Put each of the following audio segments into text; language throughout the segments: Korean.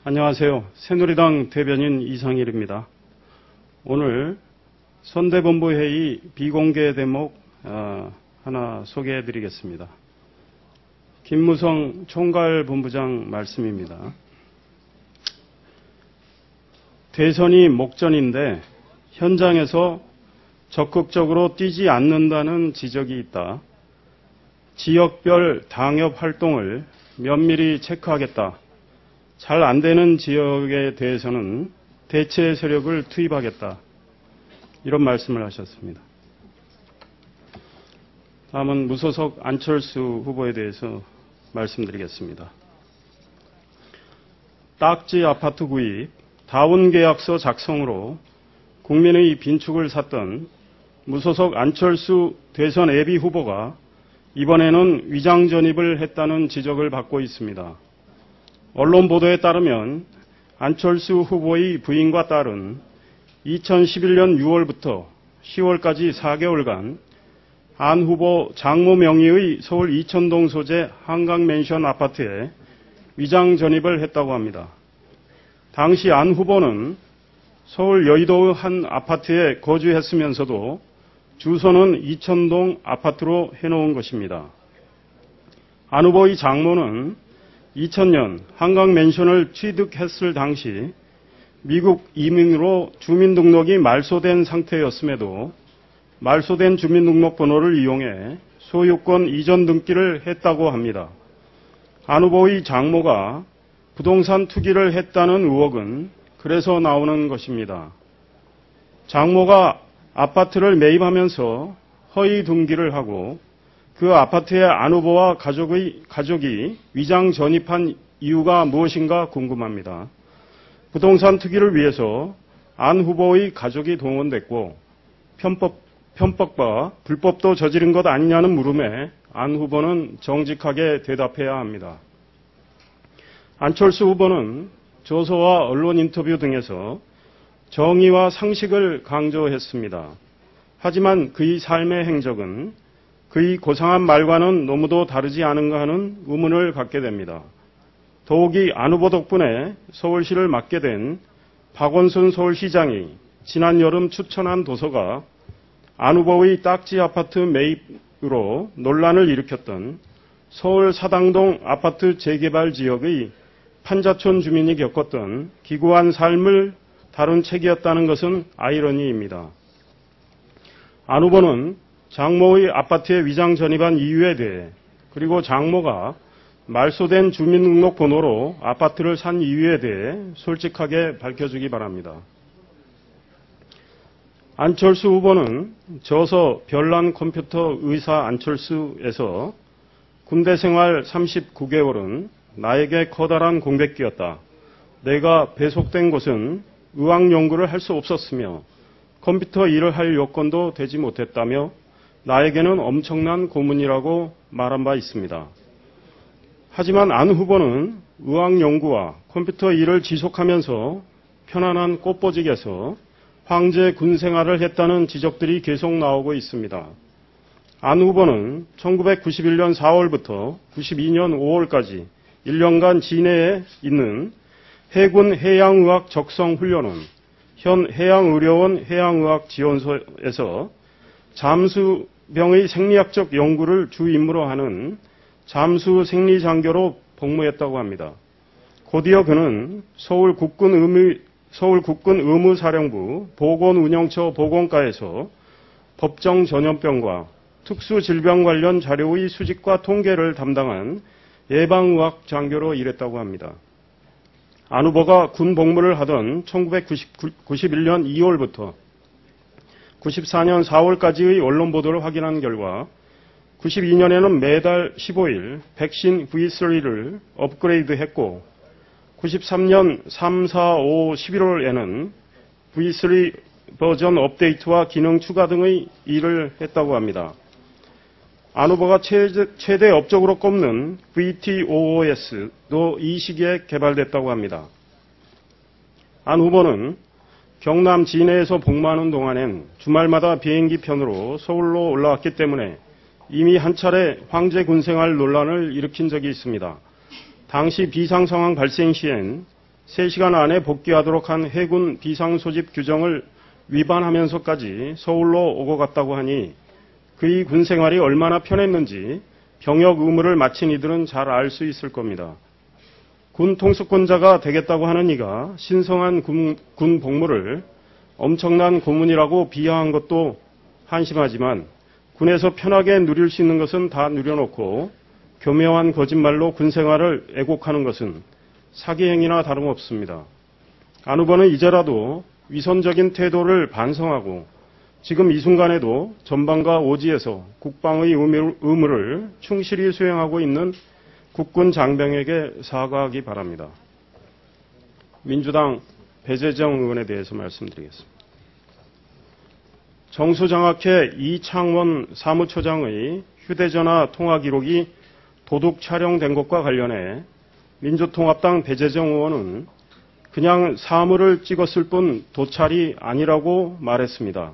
안녕하세요. 새누리당 대변인 이상일입니다. 오늘 선대본부회의 비공개 대목 하나 소개해드리겠습니다. 김무성 총괄본부장 말씀입니다. 대선이 목전인데 현장에서 적극적으로 뛰지 않는다는 지적이 있다. 지역별 당협 활동을 면밀히 체크하겠다. 잘 안 되는 지역에 대해서는 대체 세력을 투입하겠다. 이런 말씀을 하셨습니다. 다음은 무소속 안철수 후보에 대해서 말씀드리겠습니다. 딱지 아파트 구입, 다운계약서 작성으로 국민의 빈축을 샀던 무소속 안철수 대선 예비 후보가 이번에는 위장 전입을 했다는 지적을 받고 있습니다. 언론 보도에 따르면 안철수 후보의 부인과 딸은 2011년 6월부터 10월까지 4개월간 안 후보 장모 명의의 서울 이천동 소재 한강맨션 아파트에 위장 전입을 했다고 합니다. 당시 안 후보는 서울 여의도의 한 아파트에 거주했으면서도 주소는 이천동 아파트로 해놓은 것입니다. 안 후보의 장모는 2000년 한강맨션을 취득했을 당시 미국 이민으로 주민등록이 말소된 상태였음에도 말소된 주민등록번호를 이용해 소유권 이전 등기를 했다고 합니다. 안 후보의 장모가 부동산 투기를 했다는 의혹은 그래서 나오는 것입니다. 장모가 아파트를 매입하면서 허위 등기를 하고 그 아파트에 안 후보와 가족이 위장 전입한 이유가 무엇인가 궁금합니다. 부동산 투기를 위해서 안 후보의 가족이 동원됐고 편법과 불법도 저지른 것 아니냐는 물음에 안 후보는 정직하게 대답해야 합니다. 안철수 후보는 조서와 언론 인터뷰 등에서 정의와 상식을 강조했습니다. 하지만 그의 삶의 행적은 그의 고상한 말과는 너무도 다르지 않은가 하는 의문을 갖게 됩니다. 더욱이 안 후보 덕분에 서울시를 맡게 된 박원순 서울시장이 지난 여름 추천한 도서가 안 후보의 딱지 아파트 매입으로 논란을 일으켰던 서울 사당동 아파트 재개발 지역의 판자촌 주민이 겪었던 기구한 삶을 다룬 책이었다는 것은 아이러니입니다. 안 후보는 장모의 아파트에 위장 전입한 이유에 대해 그리고 장모가 말소된 주민등록번호로 아파트를 산 이유에 대해 솔직하게 밝혀주기 바랍니다. 안철수 후보는 저서 별난 컴퓨터 의사 안철수에서 군대 생활 39개월은 나에게 커다란 공백기였다. 내가 배속된 곳은 의학 연구를 할 수 없었으며 컴퓨터 일을 할 여건도 되지 못했다며 나에게는 엄청난 고문이라고 말한 바 있습니다. 하지만 안 후보는 의학 연구와 컴퓨터 일을 지속하면서 편안한 꽃보직에서 황제 군 생활을 했다는 지적들이 계속 나오고 있습니다. 안 후보는 1991년 4월부터 92년 5월까지 1년간 진해에 있는 해군 해양의학 적성훈련원, 현 해양의료원 해양의학지원소에서 잠수병의 생리학적 연구를 주 임무로 하는 잠수생리장교로 복무했다고 합니다. 곧이어 그는 서울 국군 의무사령부 보건운영처 보건과에서 법정 전염병과 특수질병 관련 자료의 수집과 통계를 담당한 예방의학 장교로 일했다고 합니다. 안 후보가 군 복무를 하던 1991년 2월부터 94년 4월까지의 언론 보도를 확인한 결과 92년에는 매달 15일 백신 V3를 업그레이드했고 93년 3, 4, 5, 11월에는 V3 버전 업데이트와 기능 추가 등의 일을 했다고 합니다. 안 후보가 최대 업적으로 꼽는 VTOOS도 이 시기에 개발됐다고 합니다. 안 후보는 경남 진해에서 복무하는 동안엔 주말마다 비행기 편으로 서울로 올라왔기 때문에 이미 한 차례 황제 군생활 논란을 일으킨 적이 있습니다. 당시 비상 상황 발생 시엔 3시간 안에 복귀하도록 한 해군 비상소집 규정을 위반하면서까지 서울로 오고 갔다고 하니 그의 군 생활이 얼마나 편했는지 병역 의무를 마친 이들은 잘 알 수 있을 겁니다. 군 통수권자가 되겠다고 하는 이가 신성한 군 복무를 엄청난 고문이라고 비하한 것도 한심하지만 군에서 편하게 누릴 수 있는 것은 다 누려놓고 교묘한 거짓말로 군 생활을 애곡하는 것은 사기 행위나 다름없습니다. 안 후보는 이제라도 위선적인 태도를 반성하고 지금 이 순간에도 전방과 오지에서 국방의 의무를 충실히 수행하고 있는 국군 장병에게 사과하기 바랍니다. 민주당 배재정 의원에 대해서 말씀드리겠습니다. 정수장학회 이창원 사무처장의 휴대전화 통화 기록이 도둑 촬영된 것과 관련해 민주통합당 배재정 의원은 그냥 사물을 찍었을 뿐 도찰이 아니라고 말했습니다.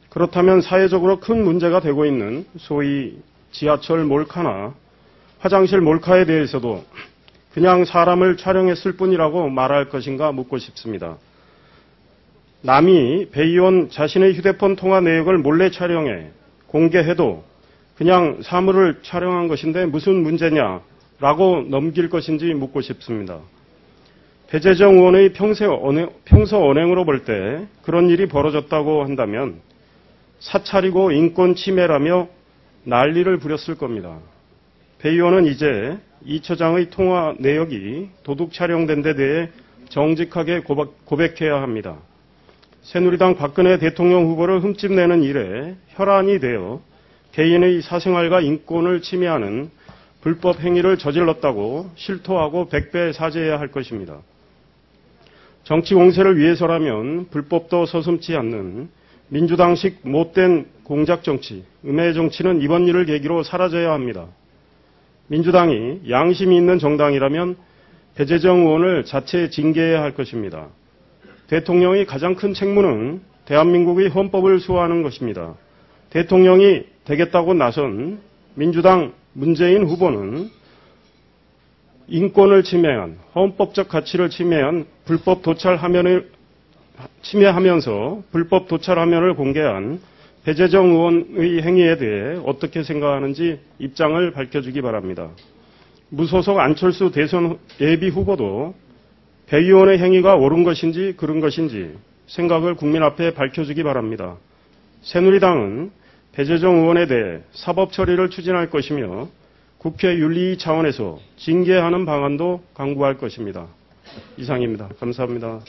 그렇다면 사회적으로 큰 문제가 되고 있는 소위 지하철 몰카나 화장실 몰카에 대해서도 그냥 사람을 촬영했을 뿐이라고 말할 것인가 묻고 싶습니다. 남이 배 의원 자신의 휴대폰 통화 내역을 몰래 촬영해 공개해도 그냥 사물을 촬영한 것인데 무슨 문제냐라고 넘길 것인지 묻고 싶습니다. 배재정 의원의 평소 언행으로 볼 때 그런 일이 벌어졌다고 한다면 사찰이고 인권 침해라며 난리를 부렸을 겁니다. 배 의원은 이제 이 처장의 통화 내역이 도둑 촬영된 데 대해 정직하게 고백해야 합니다. 새누리당 박근혜 대통령 후보를 흠집내는 일에 혈안이 되어 개인의 사생활과 인권을 침해하는 불법 행위를 저질렀다고 실토하고 백배 사죄해야 할 것입니다. 정치 공세를 위해서라면 불법도 서슴지 않는 민주당식 못된 공작 정치, 음해 정치는 이번 일을 계기로 사라져야 합니다. 민주당이 양심이 있는 정당이라면 배재정 의원을 자체 징계해야 할 것입니다. 대통령의 가장 큰 책무는 대한민국의 헌법을 수호하는 것입니다. 대통령이 되겠다고 나선 민주당 문재인 후보는 인권을 침해한 헌법적 가치를 침해한 불법 도찰 화면을 침해하면서 불법 도찰 화면을 공개한 배재정 의원의 행위에 대해 어떻게 생각하는지 입장을 밝혀주기 바랍니다. 무소속 안철수 대선 예비 후보도 배 의원의 행위가 옳은 것인지 그른 것인지 생각을 국민 앞에 밝혀주기 바랍니다. 새누리당은 배재정 의원에 대해 사법 처리를 추진할 것이며 국회 윤리 차원에서 징계하는 방안도 강구할 것입니다. 이상입니다. 감사합니다.